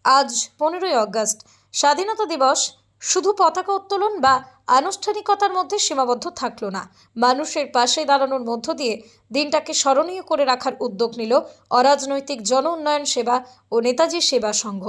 আজ 15ই অগস্ট স্বাধীনতা দিবস শুধু পতাকা উত্তোলন বা আনুষ্ঠানিকতার মধ্যে সীমাবদ্ধ থাকলো না। মানুষের পাশে দাঁড়ানোর মধ্য দিয়ে দিনটাকে স্মরণীয় করে রাখার উদ্যোগ নিল অরাজনৈতিক জন উন্নয়ন সেবা ও নেতাজি সেবা সংঘ।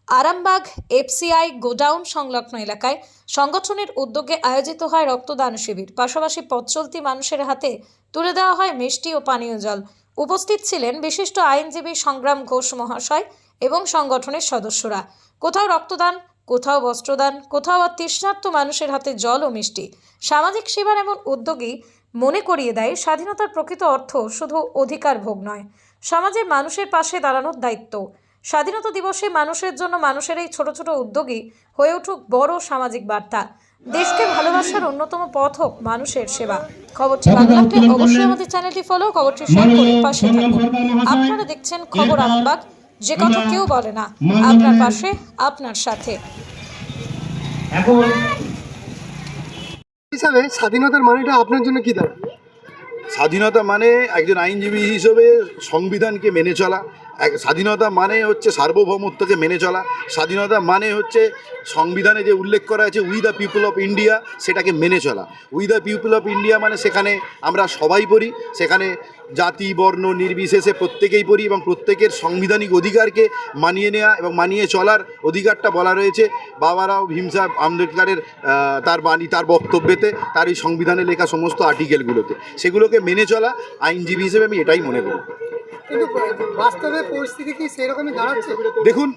আরামবাগ এফসিআই গোডাউন সংলগ্ন এলাকায় সংগঠনের উদ্যোগে আয়োজিত হয় রক্তদান শিবির। পাশাপাশি পথ চলতি মানুষের হাতে তুলে দেওয়া হয় মিষ্টি ও পানীয় জল। উপস্থিত ছিলেন বিশিষ্ট আইনজীবী সংগ্রাম ঘোষ মহাশয় এবং সংগঠনের সদস্যরা। কোথাও রক্তদান, কোথাও বস্ত্রদান, কোথাও আর তৃষ্ণার্ত মানুষের হাতে জল ও মিষ্টি। সামাজিক সেবার এমন উদ্যোগই মনে করিয়ে দেয় স্বাধীনতার প্রকৃত অর্থ শুধু অধিকার ভোগ নয়, সমাজের মানুষের পাশে দাঁড়ানোর দায়িত্ব। স্বাধীনতা দিবসে মানুষের জন্য মানুষের এই ছোট ছোট উদ্যোগই হয়ে উঠুক বড় সামাজিক বার্তা। দেশকে ভালোবাসার অন্যতম পথ হোক মানুষের সেবা। খবরটি ভালো লাগলে অবশ্যই আমাদের চ্যানেলটি ফলো, খবরটি শেয়ার করে পাশে থাকুন। আপনারা দেখছেন খবর আরামবাগ, যে কথা কেউ বলে না, আপনার পাশে, আপনার সাথে। এখন হিসাবে স্বাধীনতার মানেটা আপনার জন্য কি দাঁড়ায়? স্বাধীনতা মানে একজন আইনজীবী হিসেবে সংবিধানকে মেনে চলা। স্বাধীনতা মানে হচ্ছে সার্বভৌমত্বকে মেনে চলা। স্বাধীনতা মানে হচ্ছে সংবিধানে যে উল্লেখ করা আছে we the people of India, সেটাকে মেনে চলা। We the people of India মানে সেখানে আমরা সবাই পড়ি, সেখানে জাতি বর্ণ নির্বিশেষে প্রত্যেকেই পড়ি এবং প্রত্যেকের সাংবিধানিক অধিকারকে মানিয়ে নেওয়া এবং মানিয়ে চলার অধিকারটা বলা রয়েছে বাবারাও ভীমসাহেব আম্বেদকরের তার বাণী, তার বক্তব্যেতে, তার এই সংবিধানে লেখা সমস্ত আর্টিকেলগুলোতে। সেগুলোকে মেনে চলা আইনজীবী হিসেবে আমি এটাই মনে করি। কিন্তু বাস্তবে পরিস্থিতি কি সেরকমই দাঁড়াচ্ছে? দেখুন,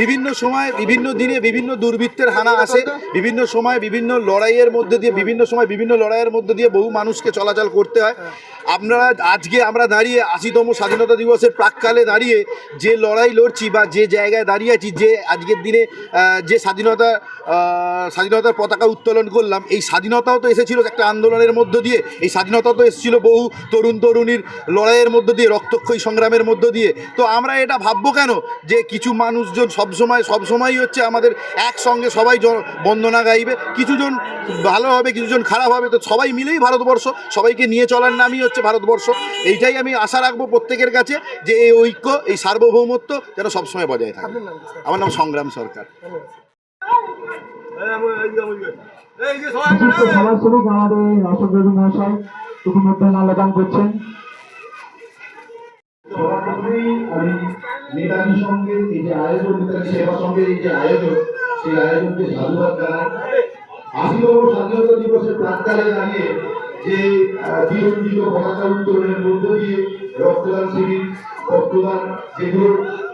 বিভিন্ন সময় বিভিন্ন দিনে বিভিন্ন দুর্বৃত্তের হানা আসে, বিভিন্ন সময় বিভিন্ন লড়াইয়ের মধ্যে দিয়ে বহু মানুষকে চলাচল করতে হয়। আমরা দাঁড়িয়ে 80তম স্বাধীনতা দিবসের প্রাক্কালে দাঁড়িয়ে যে লড়াই লড়ছি বা যে জায়গায় দাঁড়িয়ে আছি, যে আজকের দিনে যে স্বাধীনতার পতাকা উত্তোলন করলাম, এই স্বাধীনতাও তো এসেছিল একটা আন্দোলনের মধ্য দিয়ে। এই স্বাধীনতা তো এসেছিল বহু তরুণ তরুণীর লড়াইয়ের মধ্য দিয়ে, রক্তক্ষয়ী সংগ্রামের মধ্য দিয়ে। তো আমরা এটা ভাববো কেন যে কিছু মানুষজন সবসময় হচ্ছে আমাদের একসঙ্গে সবাই বন্দনা গাইবে, কিছুজন ভালো হবে, কিছুজন খারাপ হবে, তো সবাই মিলেই ভারতবর্ষ, সবাইকে নিয়ে চলার নামই হচ্ছে ভারতবর্ষ। এইটাই আমি আশা রাখবো প্রত্যেকের কাছে, যে এই ঐক্য, এই সার্বভৌমত্ব যেন সবসময় বজায় থাকে। আমার নাম সংগ্রাম সরকার। সমাজসেবক আমাদের অশোক দেবী মহাশয় ইতিমধ্যে মাল্যদান করছেন। আমি নেতাজি সঙ্গে এই যে আয়োজন, নেতাজি সেবা সঙ্গে এই যে আয়োজন, সেই আয়োজনকে সাধুবাদ জানাই। 80তম স্বাধীনতা দিবসের প্রাক্কালে দাঁড়িয়ে যে বিরঞ্জিত পতাকা উত্তোলনের মধ্য দিয়ে রক্তদান শিবির, রক্তদান যেগুলো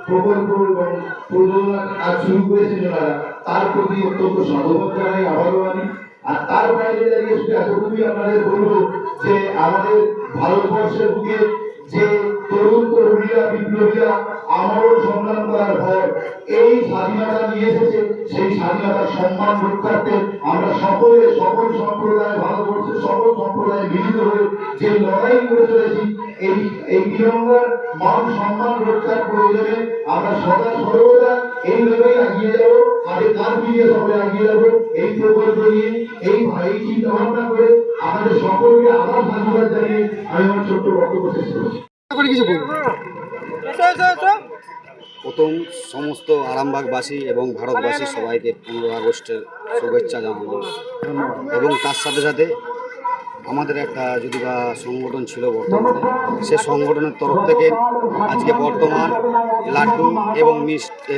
প্রকল্প এবং প্রযোজনার কাজ শুরু করেছেন ওনারা, তার প্রতি অত্যন্ত সাধুবাদ জানাই আবারও আমি। আর তার বাইরে দাঁড়িয়ে শুধু এতটুকুই আপনাদের বলবো যে আমাদের ভারতবর্ষের বুকে যে তরুণ তরুণীরা, বিপ্লবীরা আমরণ সংগ্রাম করার পর এই স্বাধীনতা নিয়ে এসেছে, সেই স্বাধীনতার সম্মান রক্ষার্থে আমরা সকল সম্প্রদায়, ভারতবর্ষের সকল সম্প্রদায় মিলিত হয়ে যে লড়াই করে চলেছি, এই তিরঙ্গার মান সম্মান রক্ষার প্রয়োজনে আমরা সদা সর্বদা এইভাবেই এগিয়ে যাবো, হাতে কাঁধ মিলিয়ে সবাই এগিয়ে যাবো। এই প্রকল্প নিয়ে এই চিন্তা ভাবনা করে আমাদের সকলকে আবার ধন্যবাদ জানিয়ে আমি আমার ছোট্ট বক্তব্য শেষ করছি। প্রথম সমস্ত আরামবাগবাসী এবং ভারতবাসী সবাইকে 15 আগস্টের শুভেচ্ছা জানাবো। এবং তার সাথে সাথে আমাদের একটা যদি বা সংগঠন ছিল বর্তমানে, সে সংগঠনের তরফ থেকে আজকে বর্তমান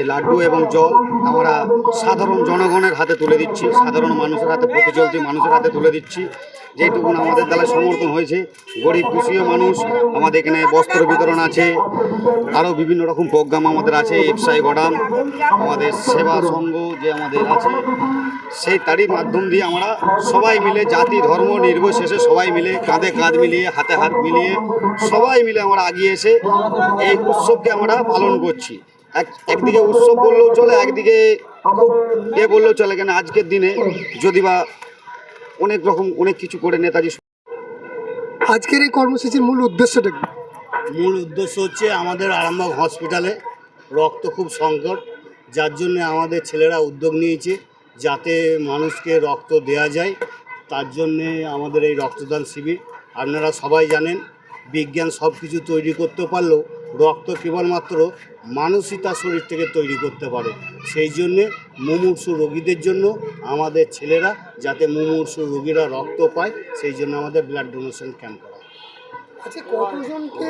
লাড্ডু এবং জল আমরা সাধারণ জনগণের হাতে তুলে দিচ্ছি, সাধারণ মানুষের হাতে, পথে চলতি মানুষের হাতে তুলে দিচ্ছি। যেটুকুন আমাদের দ্বারা সমর্থন হয়েছে, গরিব দুঃখী মানুষ, আমাদের এখানে বস্ত্র বিতরণ আছে, আরও বিভিন্ন রকম প্রোগ্রাম আমাদের আছে, এফসিআই গোডাউন, আমাদের সেবা সংঘ যে আমাদের আছে, সেই তারই মাধ্যম দিয়ে আমরা সবাই মিলে জাতি ধর্ম নির্বিশেষে সবাই মিলে কাঁধে কাঁধ মিলিয়ে, হাতে হাত মিলিয়ে সবাই মিলে আমরা এগিয়ে এসে এই উৎসবকে আমরা পালন করছি। একদিকে উৎসব বললেও চলে, একদিকে বললেও চলে, কেন আজকের দিনে যদি বা অনেক কিছু করে নেতাজি। আজকের এই কর্মসূচির মূল উদ্দেশ্যটা কি? মূল উদ্দেশ্য হচ্ছে আমাদের আরামবাগ হসপিটালে রক্ত খুব সংকট, যার জন্য আমাদের ছেলেরা উদ্যোগ নিয়েছে যাতে মানুষকে রক্ত দেয়া যায়। তার জন্যে আমাদের এই রক্তদান শিবির। আপনারা সবাই জানেন বিজ্ঞান সব কিছু তৈরি করতে পারলেও রক্ত কেবলমাত্র মানুষই তার শরীর থেকে তৈরি করতে পারে। সেই জন্যে মুমূর্ষু রোগীদের জন্য আমাদের ছেলেরা যাতে মুমূর্ষু রোগীরা রক্ত পায় সেই জন্য আমাদের ব্লাড ডোনেশন ক্যাম্প করা। আচ্ছা, কতজনকে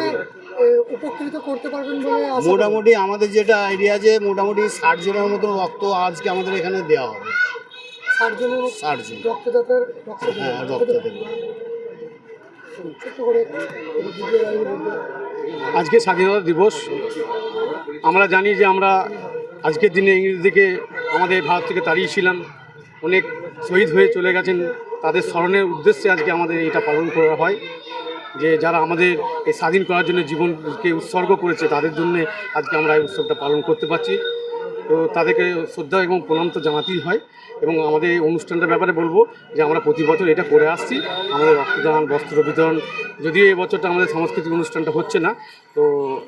উপকৃত করতে পারবেন বলে আশা করেন? মোটামুটি আমাদের যেটা আইডিয়া আছে মোটামুটি 60 জনের মতন রক্ত আজকে আমাদের এখানে দেওয়া হবে। 60 জনের 60 জন রক্তদাতার রক্ত হ্যাঁ রক্ত দেবে। ছোট্ট করে ভিডিও লাইভে বলতে আজকে স্বাধীনতা দিবস। আমরা জানি যে আমরা আজকের দিনে ইংরেজদেরকে আমাদের ভারত থেকে তাড়িয়েছিলাম, অনেক শহীদ হয়ে চলে গেছেন, তাদের স্মরণের উদ্দেশ্যে আজকে আমাদের এটা পালন করা হয়। যে যারা আমাদের এই স্বাধীন করার জন্য জীবনকে উৎসর্গ করেছে তাদের জন্য আজকে আমরা এই উৎসবটা পালন করতে পারছি। তো তাদেরকে শ্রদ্ধা এবং প্রণাম তো জানাতেই হয়। এবং আমাদের এই অনুষ্ঠানটার ব্যাপারে বলবো যে আমরা প্রতি বছর এটা করে আসছি, আমাদের রক্তদান, বস্ত্র বিতরণ। যদিও এই বছরটা আমাদের সাংস্কৃতিক অনুষ্ঠানটা হচ্ছে না, তো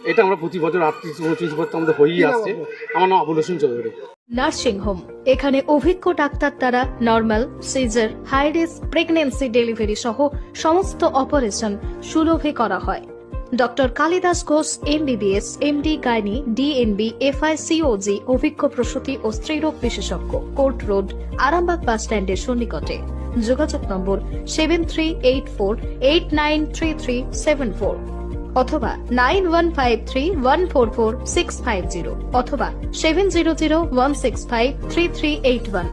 এটা আমরা প্রতি বছর 38-29 বছর আমাদের হয়েই আসছে। আমার নাম আবুল হোসেন চৌধুরী। নার্সিং হোম, এখানে অভিজ্ঞ ডাক্তার দ্বারা normal, caesar, high risk pregnancy, delivery সহ সমস্ত অপারেশন সুলভে করা হয়। Doctor Kalidas Ghosh MBBS, MD gynae, DNB, FICOG অভিজ্ঞ প্রসূতি ও স্ত্রীরোগ বিশেষজ্ঞ, কোর্ট রোড, আরামবাগ বাস স্ট্যান্ডের সন্নিকটে। যোগাযোগ নম্বর 7384893374 অথবা 9153144650 অথবা 7001653381।